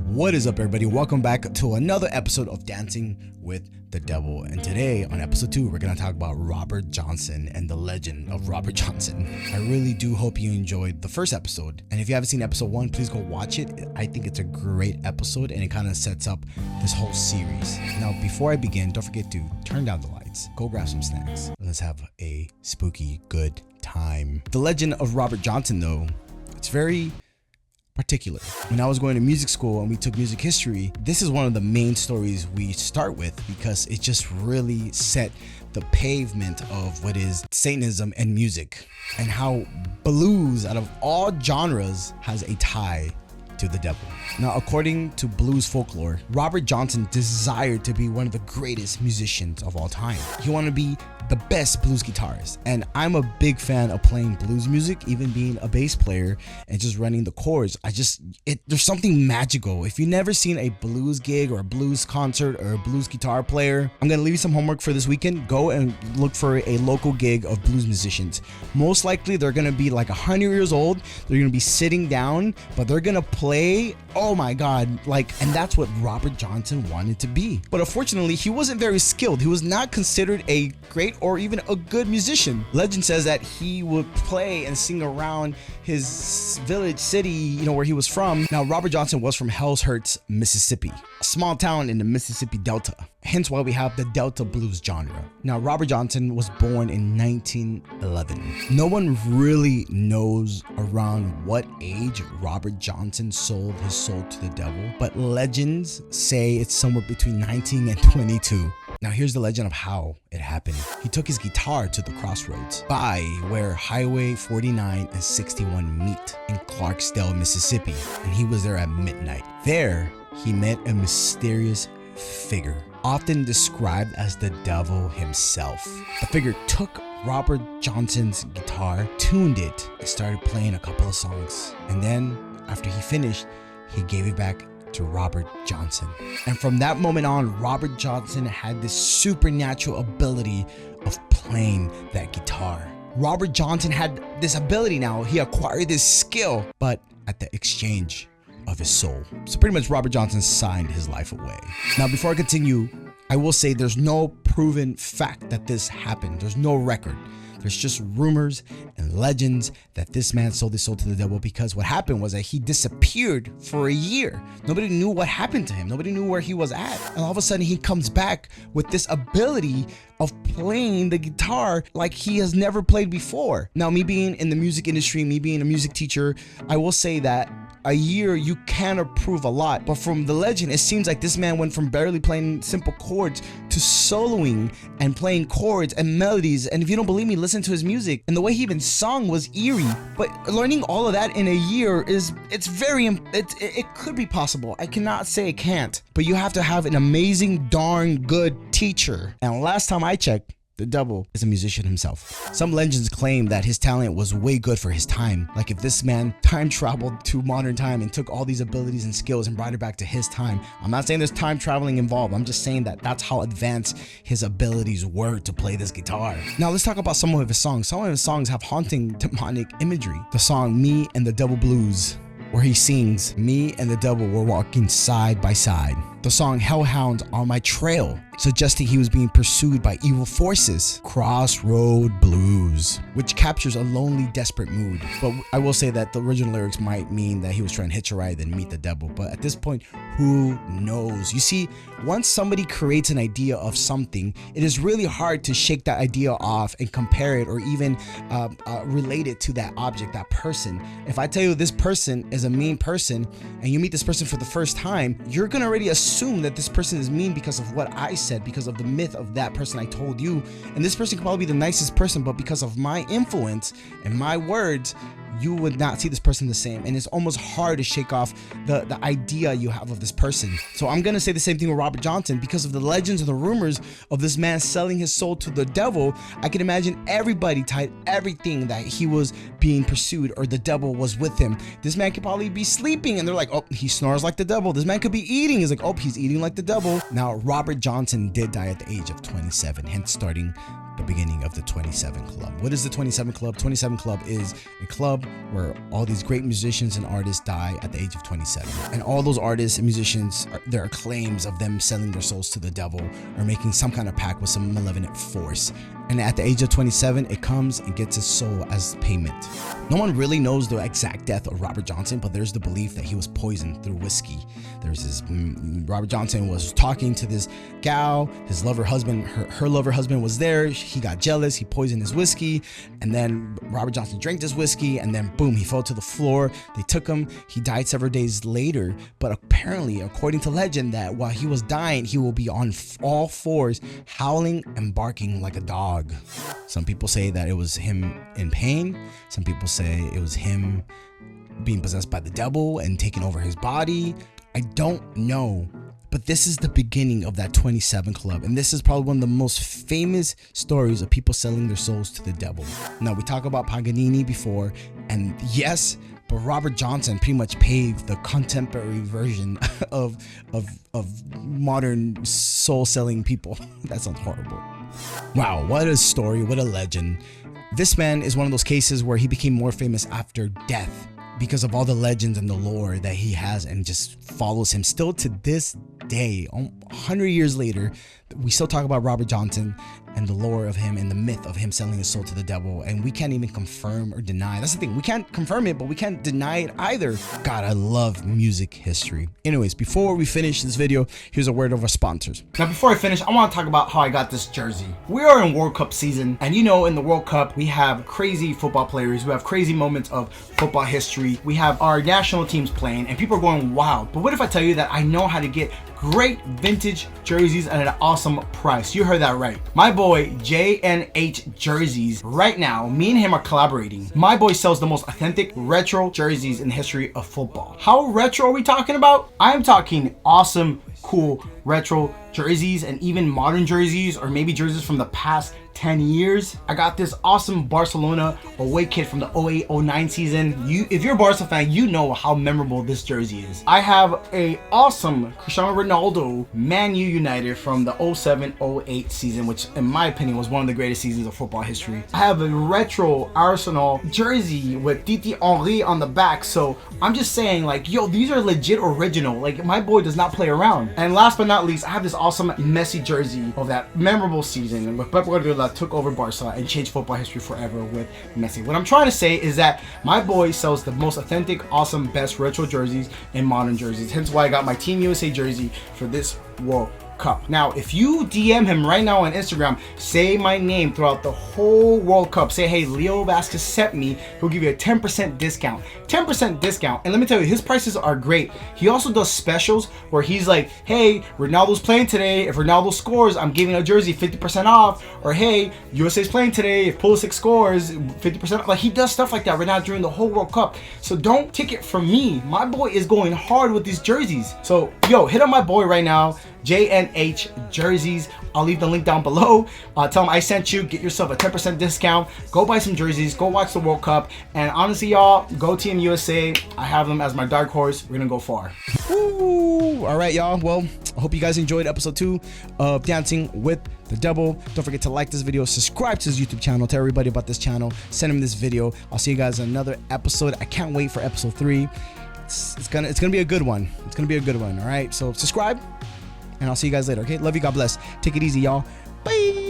What is up, everybody? Welcome back to another episode of Dancing with the Devil. And today on episode 2, we're going to talk about Robert Johnson and the legend of Robert Johnson. I really do hope you enjoyed the first episode. And if you haven't seen episode 1, please go watch it. I think it's a great episode and it kind of sets up this whole series. Now, before I begin, don't forget to turn down the lights, go grab some snacks, and let's have a spooky good time. The legend of Robert Johnson, though, it's very particular. When I was going to music school and we took music history, this is one of the main stories we start with because it just really set the pavement of what is Satanism and music, and how blues, out of all genres, has a tie to the devil. Now, according to blues folklore, Robert Johnson desired to be one of the greatest musicians of all time. He wanted to be the best blues guitarist, and I'm a big fan of playing blues music, even being a bass player and just running the chords. There's something magical. If you've never seen a blues gig or a blues concert or a blues guitar player, I'm gonna leave you some homework for this weekend. Go and look for a local gig of blues musicians. Most likely they're gonna be like 100 years old. They're gonna be sitting down, but they're gonna play, oh my god, and that's what Robert Johnson wanted to be. But unfortunately, he wasn't very skilled. He was not considered a great or even a good musician. Legend says that he would play and sing around his village, city, where he was from. Now, Robert Johnson was from Hellhounds, Mississippi, a small town in the Mississippi Delta. Hence why we have the Delta blues genre. Now, Robert Johnson was born in 1911. No one really knows around what age Robert Johnson sold his soul to the devil, but legends say it's somewhere between 19 and 22. Now, here's the legend of how it happened. He took his guitar to the Crossroads, by where Highway 49 and 61 meet in Clarksdale, Mississippi, and he was there at midnight. There, he met a mysterious figure, often described as the devil himself. The figure took Robert Johnson's guitar, tuned it, and started playing a couple of songs. And then, after he finished, he gave it back to Robert Johnson. And from that moment on, Robert Johnson had this supernatural ability of playing that guitar. Robert Johnson had this ability now. He acquired this skill, but at the exchange of his soul. So pretty much Robert Johnson signed his life away. Now, before I continue, I will say there's no proven fact that this happened. There's no record. There's just rumors and legends that this man sold his soul to the devil, because what happened was that he disappeared for a year. Nobody knew what happened to him. Nobody knew where he was at. And all of a sudden he comes back with this ability of playing the guitar like he has never played before. Now, me being in the music industry, me being a music teacher, I will say that a year you can approve a lot, but from the legend, it seems like this man went from barely playing simple chords to soloing and playing chords and melodies. And if you don't believe me, listen to his music. And the way he even sung was eerie. But learning all of that in a year it could be possible. I cannot say it can't, but you have to have an amazing, darn good teacher. And last time I checked, the devil is a musician himself. Some legends claim that his talent was way good for his time. Like if this man time traveled to modern time and took all these abilities and skills and brought it back to his time. I'm not saying there's time traveling involved. I'm just saying that that's how advanced his abilities were to play this guitar. Now let's talk about some of his songs. Some of his songs have haunting demonic imagery. The song Me and the Devil Blues, where he sings, "Me and the devil were walking side by side." The song Hellhounds on My Trail, suggesting he was being pursued by evil forces. Crossroads Blues, which captures a lonely, desperate mood. But I will say that the original lyrics might mean that he was trying to hitch a ride and meet the devil. But at this point, who knows? You see, once somebody creates an idea of something, it is really hard to shake that idea off and compare it or even relate it to that object, that person. If I tell you this person is a mean person and you meet this person for the first time, you're gonna already assume that this person is mean because of what I said, because of the myth of that person I told you. And this person could probably be the nicest person, but because of my influence and my words, you would not see this person the same. And it's almost hard to shake off the idea you have of this person. So I'm gonna say the same thing with Robert Johnson. Because of the legends and the rumors of this man selling his soul to the devil, I can imagine everybody tied everything that he was being pursued or the devil was with him. This man could probably be sleeping and they're like, oh, he snores like the devil. This man could be eating. He's like, oh, he's eating like the devil. Now, Robert Johnson did die at the age of 27, hence starting the beginning of the 27 Club. What is the 27 Club? 27 Club is a club where all these great musicians and artists die at the age of 27. And all those artists and musicians, there are claims of them selling their souls to the devil or making some kind of pact with some malevolent force. And at the age of 27, it comes and gets his soul as payment. No one really knows the exact death of Robert Johnson, but there's the belief that he was poisoned through whiskey. There's this, Robert Johnson was talking to this gal, his lover husband, her lover husband was there. He got jealous, he poisoned his whiskey, and then Robert Johnson drank this whiskey, and then boom, he fell to the floor. They took him, he died several days later, but apparently, according to legend, that while he was dying, he will be on all fours, howling and barking like a dog. Some people say that it was him in pain. Some people say it was him being possessed by the devil and taking over his body. I don't know, but this is the beginning of that 27 Club, and this is probably one of the most famous stories of people selling their souls to the devil. Now, we talked about Paganini before, and yes, but Robert Johnson pretty much paved the contemporary version of modern soul-selling people. That sounds horrible. Wow, what a story, what a legend. This man is one of those cases where he became more famous after death because of all the legends and the lore that he has and just follows him still to this day. 100 years later, we still talk about Robert Johnson and the lore of him and the myth of him selling his soul to the devil, and we can't even confirm or deny. That's the thing, we can't confirm it, but we can't deny it either. God, I love music history. Anyways, before we finish this video, here's a word of our sponsors. Now, before I finish, I want to talk about how I got this jersey. We are in World Cup season, and you know, in the World Cup, we have crazy football players, we have crazy moments of football history, we have our national teams playing, and people are going wild. But what if I tell you that I know how to get great vintage jerseys at an awesome price? You heard that right. My boy JNH Jerseys, right now, me and him are collaborating. My boy sells the most authentic retro jerseys in the history of football. How retro are we talking about? I am talking awesome, cool retro jerseys and even modern jerseys, or maybe jerseys from the past 10 years. I got this awesome Barcelona away kit from the 08-09 season. If you're a Barca fan, you know how memorable this jersey is. I have a awesome Cristiano Ronaldo Man U United from the 07-08 season, which in my opinion was one of the greatest seasons of football history. I have a retro Arsenal jersey with Titi Henry on the back. So I'm just saying, like, yo, these are legit original. Like, my boy does not play around. And last but not least, I have this awesome Messi jersey of that memorable season with Pep Guardiola took over Barca and changed football history forever with Messi. What I'm trying to say is that my boy sells the most authentic, awesome, best retro jerseys and modern jerseys. Hence why I got my Team USA jersey for this World Cup. Now, if you DM him right now on Instagram, say my name throughout the whole World Cup, say, hey, Leo Vasquez sent me, he'll give you a 10% discount. 10% discount. And let me tell you, his prices are great. He also does specials where he's like, hey, Ronaldo's playing today. If Ronaldo scores, I'm giving a jersey 50% off. Or hey, USA's playing today. If Pulisic scores, 50% off. Like, he does stuff like that right now during the whole World Cup. So don't take it from me. My boy is going hard with these jerseys. So, yo, hit up my boy right now, JNH Jerseys. I'll leave the link down below. Tell him I sent you. Get yourself a 10% discount. Go buy some jerseys. Go watch the World Cup. And honestly, y'all, go Team USA. I have them as my dark horse. We're gonna go far. Ooh, all right, y'all. Well, I hope you guys enjoyed episode 2 of Dancing with the Devil. Don't forget to like this video, subscribe to his YouTube channel, tell everybody about this channel, send him this video. I'll see you guys in another episode. I can't wait for episode 3. It's gonna be a good one. It's gonna be a good one. All right, so subscribe, and I'll see you guys later. Okay, love you. God bless. Take it easy, y'all. Bye.